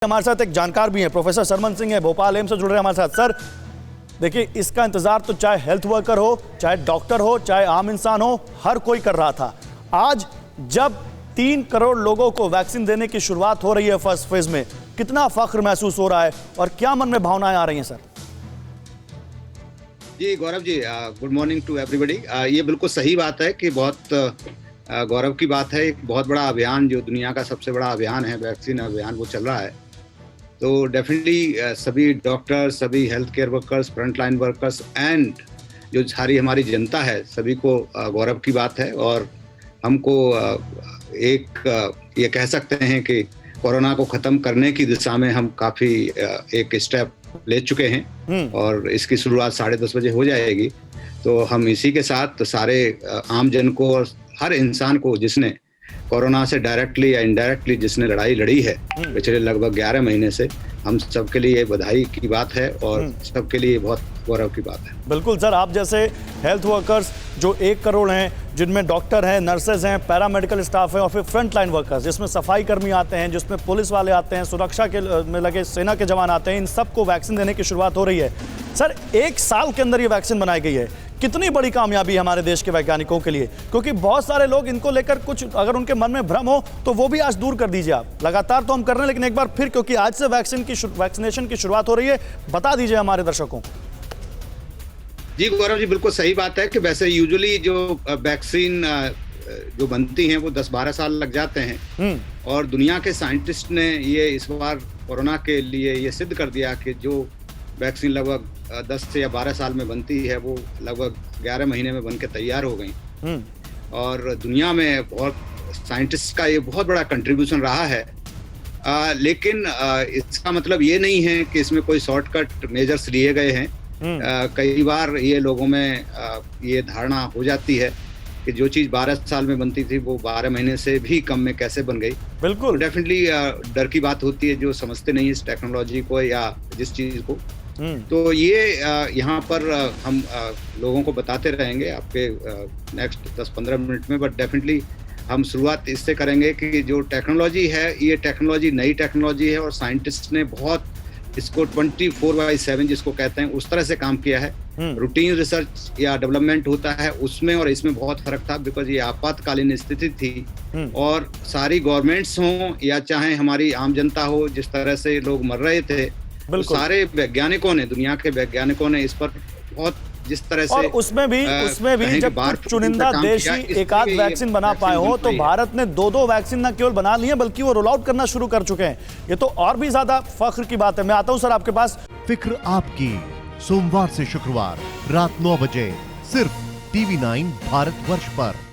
हमारे साथ एक जानकार भी हैं, प्रोफेसर सरमन सिंह है, भोपाल एम्स से जुड़ रहे हैं हमारे साथ। सर देखिए, इसका इंतजार तो चाहे हेल्थ वर्कर हो, चाहे डॉक्टर हो, चाहे आम इंसान हो, हर कोई कर रहा था। आज जब 3 करोड़ लोगों को वैक्सीन देने की शुरुआत हो रही है फर्स्ट फेज में, कितना फख्र महसूस हो रहा है और क्या मन में भावनाएं आ रही हैं? Sir ji Gaurav ji, good morning to everybody. ये बिल्कुल सही बात है कि बहुत गौरव की बात है। एक बहुत बड़ा अभियान, जो दुनिया का सबसे बड़ा अभियान है, वैक्सीन अभियान, वो चल रहा है। तो डेफिनेटली सभी डॉक्टर, सभी health care workers, front line workers and जो सारी हमारी जनता है, सभी को गौरव की बात है। और हमको ये कह सकते हैं कि कोरोना को ख़त्म करने की दिशा में हम काफ़ी एक स्टेप ले चुके हैं और इसकी शुरुआत 10:30 बजे हो जाएगी। तो हम इसी के साथ सारे आम जन को और हर इंसान को जिसने कोरोना से डायरेक्टली या इनडायरेक्टली जिसने लड़ाई लड़ी है पिछले लगभग 11 महीने से, हम सबके लिए बधाई की बात है और सबके लिए बहुत गौरव की बात है। बिल्कुल सर, आप जैसे हेल्थ वर्कर्स जो 1 करोड़ हैं, जिनमें डॉक्टर हैं, नर्सेज हैं, पैरामेडिकल स्टाफ है और फिर फ्रंट लाइन वर्कर्स जिसमें सफाई कर्मी आते हैं, जिसमें पुलिस वाले आते हैं, सुरक्षा के में लगे सेना के जवान आते हैं, इन सबको वैक्सीन देने की शुरुआत हो रही है। सर 1 साल के अंदर ये वैक्सीन बनाई गई है, कितनी बड़ी कामयाबी है हमारे देश के वैज्ञानिकों के लिए? क्योंकि बहुत सारे लोग इनको लेकर कुछ अगर उनके मन में भ्रम हो तो वो भी आज दूर कर दीजिए आप। लगातार तो हम कर रहे हैं, लेकिन एक बार फिर, क्योंकि आज से वैक्सीनेशन की शुरुआत हो रही है, बता दीजिए हमारे दर्शकों। जी गौरव जी, बिल्कुल सही बात है कि वैसे यूजुअली जो वैक्सीन जो बनती हैं वो 10-12 साल लग जाते हैं और दुनिया के साइंटिस्ट ने ये इस बार कोरोना के लिए ये सिद्ध कर दिया कि जो वैक्सीन लगभग 10 से या 12 साल में बनती है वो लगभग 11 महीने में बनके तैयार हो गई। और दुनिया में बहुत साइंटिस्ट का ये बहुत बड़ा कंट्रीब्यूशन रहा है। लेकिन इसका मतलब ये नहीं है कि इसमें कोई शॉर्टकट मेजर्स लिए गए हैं। कई बार ये लोगों में ये धारणा हो जाती है कि जो चीज़ 12 साल में बनती थी वो 12 महीने से भी कम में कैसे बन गई। बिल्कुल, डेफिनेटली डर की बात होती है जो समझते नहीं इस टेक्नोलॉजी को या जिस चीज़ को। तो ये यहाँ पर हम लोगों को बताते रहेंगे आपके नेक्स्ट 10-15 मिनट में। बट डेफिनेटली हम शुरुआत इससे करेंगे कि जो टेक्नोलॉजी है, ये टेक्नोलॉजी नई टेक्नोलॉजी है और साइंटिस्ट ने बहुत इसको 24/7 जिसको कहते हैं उस तरह से काम किया है। रूटीन रिसर्च या डेवलपमेंट होता है उसमें और इसमें बहुत फर्क था, बिकॉज ये आपातकालीन स्थिति थी और सारी गवर्नमेंट्स हों या चाहे हमारी आम जनता हो, जिस तरह से लोग मर रहे थे, तो सारे वैज्ञानिकों ने, दुनिया के वैज्ञानिकों ने इस पर बहुत जिस तरह से, और उसमें भी जब चुनिंदा देश ही एक आध वैक्सीन बना पाए हो, तो भारत ने 2 वैक्सीन न केवल बना ली है बल्कि वो रोल आउट करना शुरू कर चुके हैं। ये तो और भी ज्यादा फख्र की बात है। मैं आता हूं सर आपके पास। फिक्र आपकी, सोमवार से शुक्रवार रात 9 बजे सिर्फ TV9 भारतवर्ष पर।